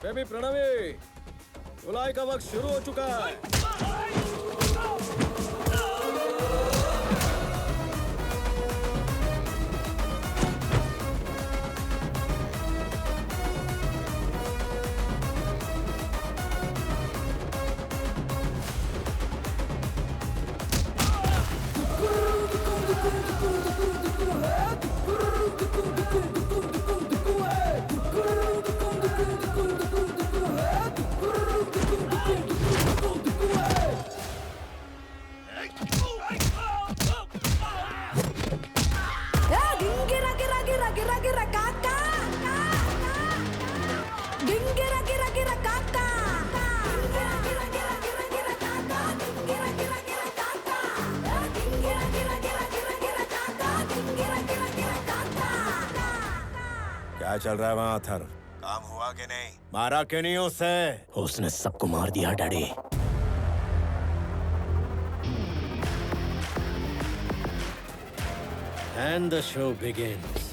Baby Pranavi, धुलाई का वक्त शुरू हो चुका है। क्या चल रहा है वहाँ आथर? काम हुआ कि नहीं? मारा क्यों नहीं उसे? उसने सबको मार दिया daddy. And the show begins.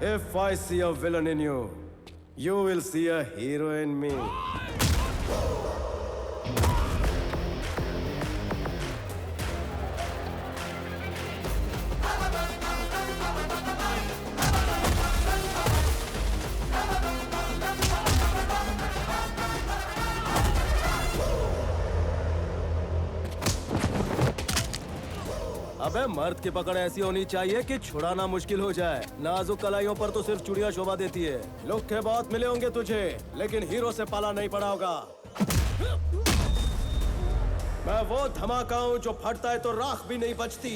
If I see a villain in you, you will see a hero in me. अबे मर्द की पकड़ ऐसी होनी चाहिए कि छुड़ाना मुश्किल हो जाए। नाजुक कलाइयों पर तो सिर्फ चुड़िया शोभा देती है। लुक्के बहुत मिले होंगे तुझे, लेकिन हीरो से पाला नहीं पड़ा होगा। मैं वो धमाका हूँ जो फटता है तो राख भी नहीं बचती।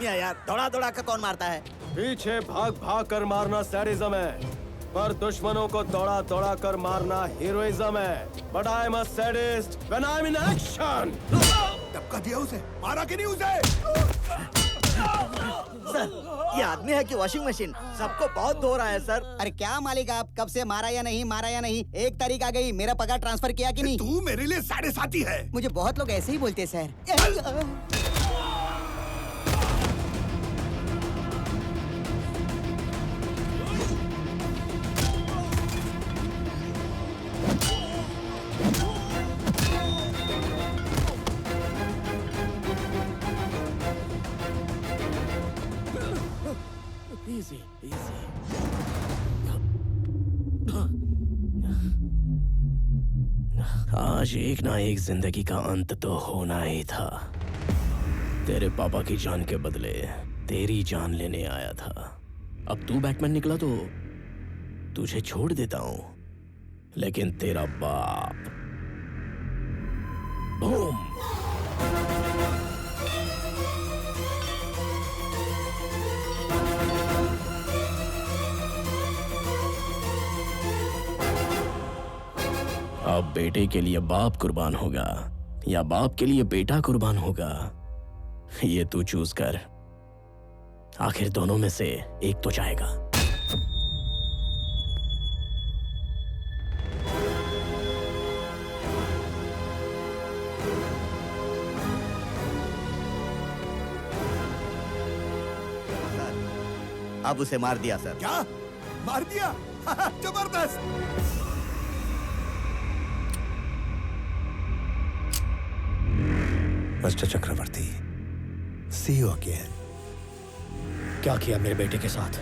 यार दौड़ा दौड़ा कर कौन मारता है? पीछे भाग भाग कर मारना सैडिज्म है, पर दुश्मनों को दौड़ा दौड़ा कर मारना हीरोइज्म है। But I am a sadist when I'm in action. धक्का दिया उसे, मारा कि नहीं उसे? सर, ये आदमी है कि वॉशिंग मशीन? सबको बहुत धो रहा है सर। अरे क्या मालिक आप, कब से मारा या नहीं? 1 तारीख आ गई, मेरा पगार ट्रांसफर किया कि नहीं? तू मेरे लिए 7.5 है। मुझे बहुत लोग ऐसे ही बोलते सर। Easy, easy. आज एक ना एक जिंदगी का अंत तो होना ही था। तेरे पापा की जान के बदले तेरी जान लेने आया था। अब तू बैटमैन निकला तो तुझे छोड़ देता हूं, लेकिन तेरा बाप बूम। अब बेटे के लिए बाप कुर्बान होगा या बाप के लिए बेटा कुर्बान होगा, ये तू चूज कर। आखिर दोनों में से एक तो जाएगा। अब उसे मार दिया सर। क्या मार दिया? Mister Chakravarti, see you again. क्या किया मेरे बेटे के साथ?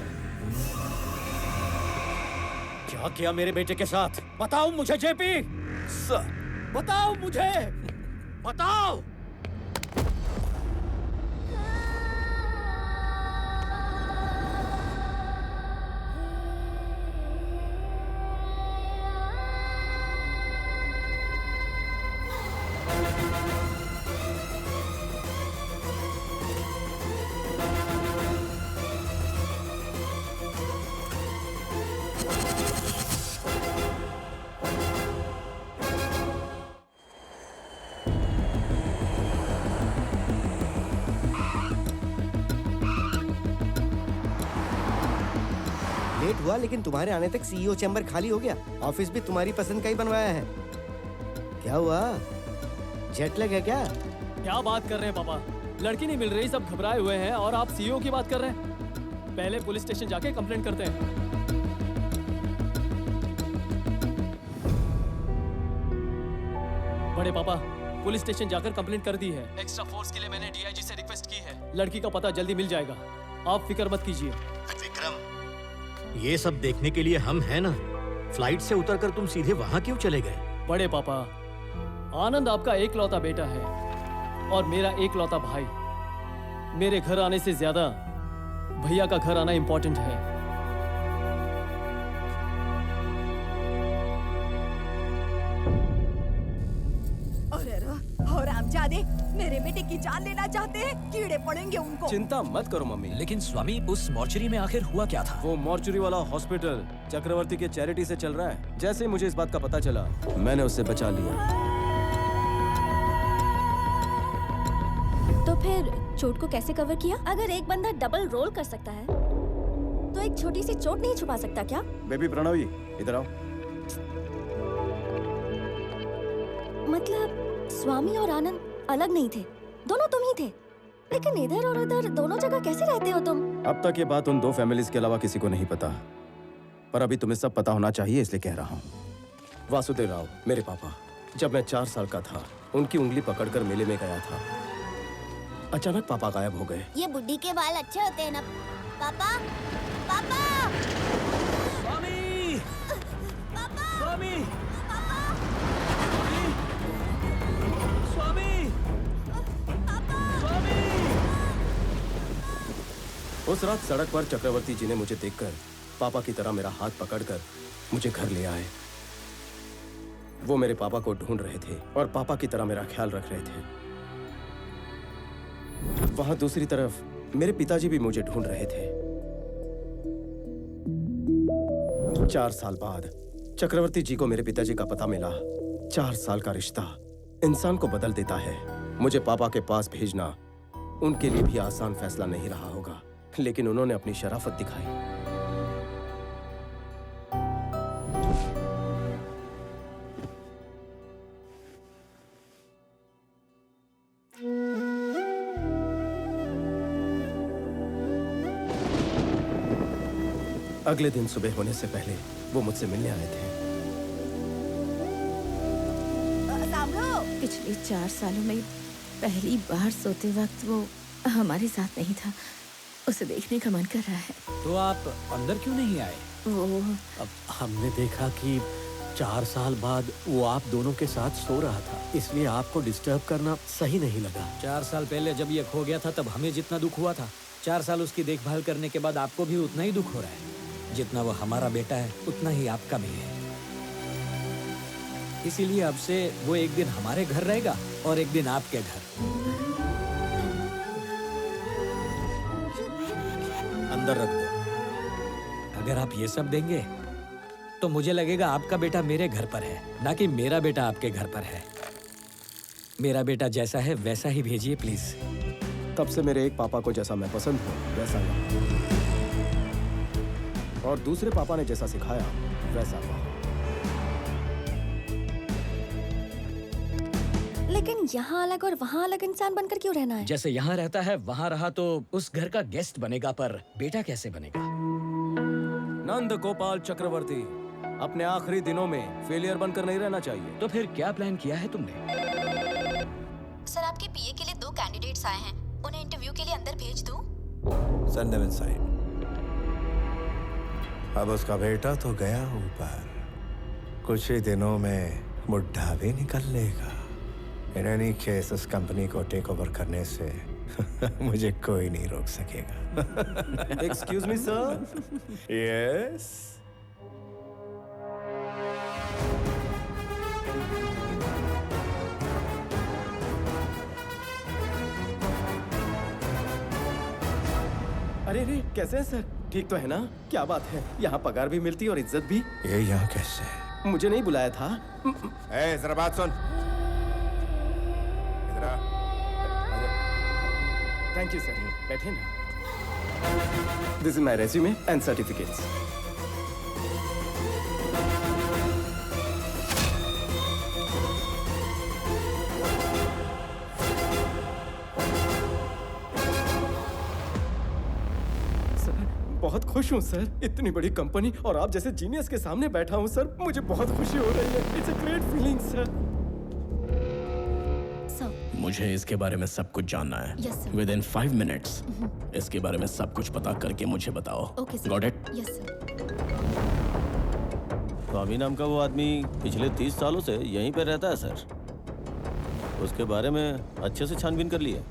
क्या किया मेरे बेटे के साथ? बताओ मुझे जेपी, सर, बताओ मुझे, बताओ। लेट हुआ लेकिन तुम्हारे आने तक सीईओ चैम्बर खाली हो गया। ऑफिस भी तुम्हारी पसंद का ही बनवाया है। क्या हुआ, जेट लैग है क्या? क्या बात कर रहे हैं पापा? लड़की नहीं मिल रही, सब घबराए हुए हैं और आप सीईओ की बात कर रहे हैं। पहले पुलिस स्टेशन जाके कंप्लेंट करते हैं। बड़े पापा, पुलिस स्टेशन जाकर कंप्लेंट कर दी है। एक्स्ट्रा फोर्स के लिए मैंने डीआईजी से रिक्वेस्ट की है। लड़की का पता जल्दी मिल जाएगा, आप फिक्र मत कीजिए। विक्रम, ये सब देखने के लिए हम हैं ना। फ्लाइट से उतरकर तुम सीधे वहां क्यों चले गए? बड़े पापा, आनंद आपका एकलौता बेटा है और मेरा एकलौता भाई। मेरे घर आने से ज्यादा भैया का घर आना इम्पोर्टेंट है। और रामजादे मेरे बेटे की जान लेना चाहते हैं, कीड़े पड़ेंगे उनको। चिंता मत करो मम्मी। लेकिन स्वामी, उस मॉर्चरी में आखिर हुआ क्या था? वो मॉर्चरी वाला हॉस्पिटल चक्रवर्ती के चैरिटी से चल रहा है। जैसे ही मुझे इस बात का पता चला, मैंने उससे बचा लिया। तो फिर चोट को कैसे कवर किया? अगर एक बंदा डबल रोल कर सकता है, तो एक छोटी सी चोट नहीं छुपा सकता क्या? बेबी प्रणवी, इधर आओ। मतलब स्वामी और आनंद अलग नहीं थे, दोनों तुम ही थे। लेकिन इधर और उधर दोनों जगह कैसे रहते हो तुम? अब तक ये बात उन दो फैमिलीज के अलावा किसी को नहीं पता, पर अभी तुम्हें सब पता होना चाहिए, इसलिए कह रहा हूँ। वासुदेव राव, मेरे पापा, जब मैं 4 साल का था, उनकी उंगली पकड़कर मेले में गया था। अचानक पापा गायब हो गए। ये बुड्ढी के बाल अच्छे होते हैं ना पापा? पापा! स्वामी! पापा! स्वामी! उस रात सड़क पर चक्रवर्ती जी ने मुझे देखकर पापा की तरह मेरा हाथ पकड़कर मुझे घर ले आए। वो मेरे पापा को ढूंढ रहे थे और पापा की तरह मेरा ख्याल रख रहे थे। वहां दूसरी तरफ मेरे पिताजी भी मुझे ढूंढ रहे थे। 4 साल बाद चक्रवर्ती जी को मेरे पिताजी का पता मिला। 4 साल का रिश्ता इंसान को बदल देता है। मुझे पापा के पास भेजना उनके लिए भी आसान फैसला नहीं रहा होगा, लेकिन उन्होंने अपनी शराफत दिखाई। अगले दिन सुबह होने से पहले वो मुझसे मिलने आए थे। पिछले 4 सालों में पहली बार सोते वक्त वो हमारे साथ नहीं था। उसे देखने का मन कर रहा है। तो आप अंदर क्यों नहीं आए? वो अब हमने देखा कि 4 साल बाद वो आप दोनों के साथ सो रहा था, इसलिए आपको डिस्टर्ब करना सही नहीं लगा। 4 साल पहले जब ये खो गया था तब हमें जितना दुख हुआ था, 4 साल उसकी देखभाल करने के बाद आपको भी उतना ही दुख हो रहा है। जितना वो हमारा बेटा है उतना ही आपका भी है। इसीलिए अब से वो एक दिन हमारे घर रहेगा और एक दिन आपके घर। अंदर रख दो। अगर आप ये सब देंगे तो मुझे लगेगा आपका बेटा मेरे घर पर है, ना कि मेरा बेटा आपके घर पर है। मेरा बेटा जैसा है वैसा ही भेजिए प्लीज। तब से मेरे एक पापा को जैसा मैं पसंद हूँ वैसा नहीं, और दूसरे पापा ने जैसा सिखाया वैसा पाओ। लेकिन यहाँ अलग और वहाँ अलग इंसान बनकर क्यों रहना है? जैसे यहाँ रहता है वहाँ रहा तो उस घर का गेस्ट बनेगा, पर बेटा कैसे बनेगा? नंद गोपाल चक्रवर्ती, अपने आखिरी दिनों में फेलियर बनकर नहीं रहना चाहिए। तो फिर क्या प्लान किया है तुमने? सर आपके पीए के लिए 2 कैंडिडेट्स आए हैं, उन्हें इंटरव्यू के लिए अंदर भेज दूं? Send them inside. अब उसका बेटा तो गया ऊपर, कुछ ही दिनों में बुढ़ा भी निकल लेगा। इन एनी केस उस कंपनी को टेक ओवर करने से मुझे कोई नहीं रोक सकेगा। Excuse me sir. यस। अरे रे, कैसे हैं सर? ठीक तो है ना? क्या बात है, यहाँ पगार भी मिलती और इज्जत भी। ये यहाँ कैसे? मुझे नहीं बुलाया था। ए, जरा बात सुन। इधर आ। थैंक यू सर, बैठे ना। This is my resume and certificates. बहुत खुश हूँ सर, इतनी बड़ी कंपनी और आप जैसे जीनियस के सामने बैठा हूँ सर, मुझे बहुत खुशी हो रही है। It's a great feeling sir. मुझे इसके बारे में सब कुछ जानना है। Yes, sir. Within 5 minutes इसके बारे में सब कुछ पता करके मुझे बताओ। Okay, sir. Got it? Yes sir. Swami नाम का वो आदमी पिछले 30 सालों से यहीं पे रहता है सर। उसके बारे में अच्छे से छानबीन कर ली है।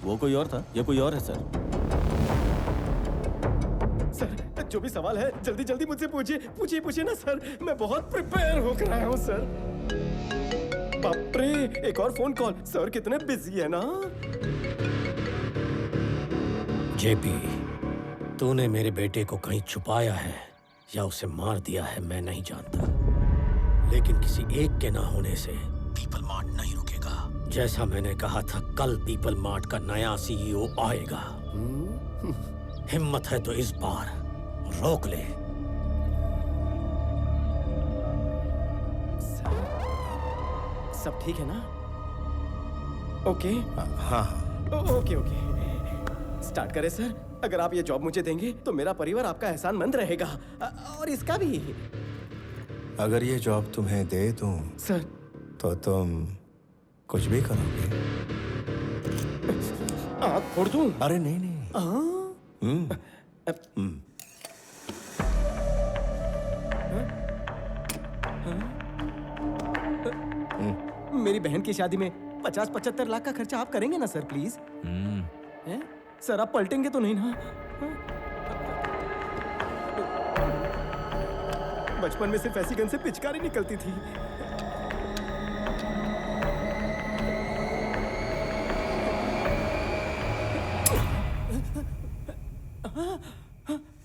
वो कोई और था, ये कोई और है सर। सर जो भी सवाल है जल्दी जल्दी मुझसे पूछिए ना सर, मैं बहुत प्रिपेयर होकर आया हूँ सर। बाप रे, एक और फोन कॉल। सर कितने बिजी है ना। जेपी, तूने मेरे बेटे को कहीं छुपाया है या उसे मार दिया है मैं नहीं जानता, लेकिन किसी एक के ना होने से पीपल मार्ट नहीं रुकेगा। जैसा मैंने कहा था, कल पीपल मार्ट का नया सीईओ आएगा। हिम्मत है तो इस बार रोक ले। सब ठीक है ना? ओके। हाँ। ओके। स्टार्ट करें सर। अगर आप ये जॉब मुझे देंगे तो मेरा परिवार आपका एहसानमंद रहेगा और इसका भी। अगर ये जॉब तुम्हें दे दूं सर तो तुम कुछ भी करोगे? आँख फोड़ दूं? अरे नहीं। मेरी बहन की शादी में 50-75 लाख का खर्चा आप करेंगे ना सर प्लीज? सर आप पलटेंगे तो नहीं ना? बचपन में सिर्फ ऐसी गन से पिचकारी निकलती थी।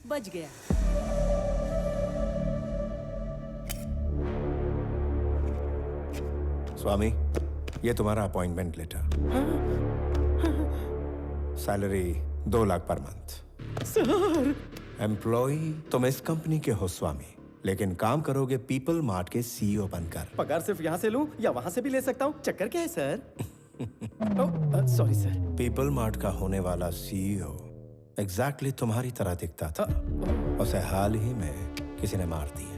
बच गया। स्वामी, ये तुम्हारा appointment letter. Salary 2 lakh per month. Sir employ तुम इस कंपनी के हो स्वामी, लेकिन काम करोगे पीपल मार्ट के सीईओ बनकर। पगार सिर्फ यहाँ से लूं या वहाँ से भी ले सकता हूँ? चक्कर क्या है sir? Sorry sir. People mart का होने वाला सीईओ एग्जैक्टली तुम्हारी तरह दिखता था। उसे हाल ही में किसी ने मार दिया।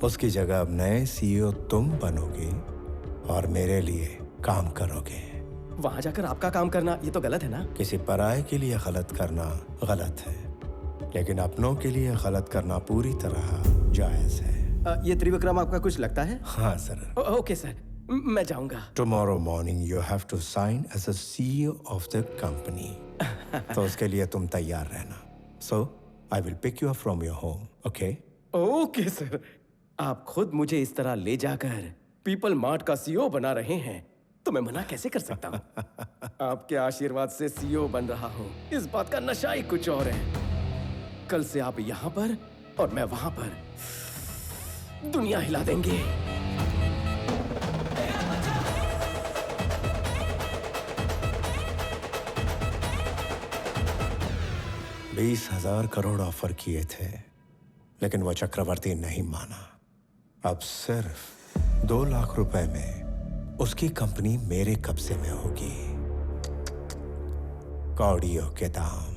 उसकी जगह अब नए सीईओ तुम बनोगे और मेरे लिए काम करोगे। वहाँ जाकर आपका काम करना ये तो गलत है ना? किसी पराये के लिए गलत करना गलत है, लेकिन अपनों के लिए गलत करना पूरी तरह जायज है। ये त्रिविक्रम आपका कुछ लगता है? हाँ सर। ओके सर, मैं जाऊंगा। Tomorrow morning you have to sign as a CEO of the company. तो उसके लिए तुम तैयार रहना। So I will pick you up from your home, okay? Okay sir. आप खुद मुझे इस तरह ले जाकर पीपल मार्ट का सीईओ बना रहे हैं तो मैं मना कैसे कर सकता हूँ? आपके आशीर्वाद से सीईओ बन रहा हूँ, इस बात का नशा ही कुछ और है। कल से आप यहाँ पर और मैं वहां पर दुनिया हिला देंगे। 20,000 करोड़ ऑफर किए थे, लेकिन वो चक्रवर्ती नहीं माना। अब सिर्फ 2 लाख रुपए में उसकी कंपनी मेरे कब्जे में होगी। कौड़ियों के दाम।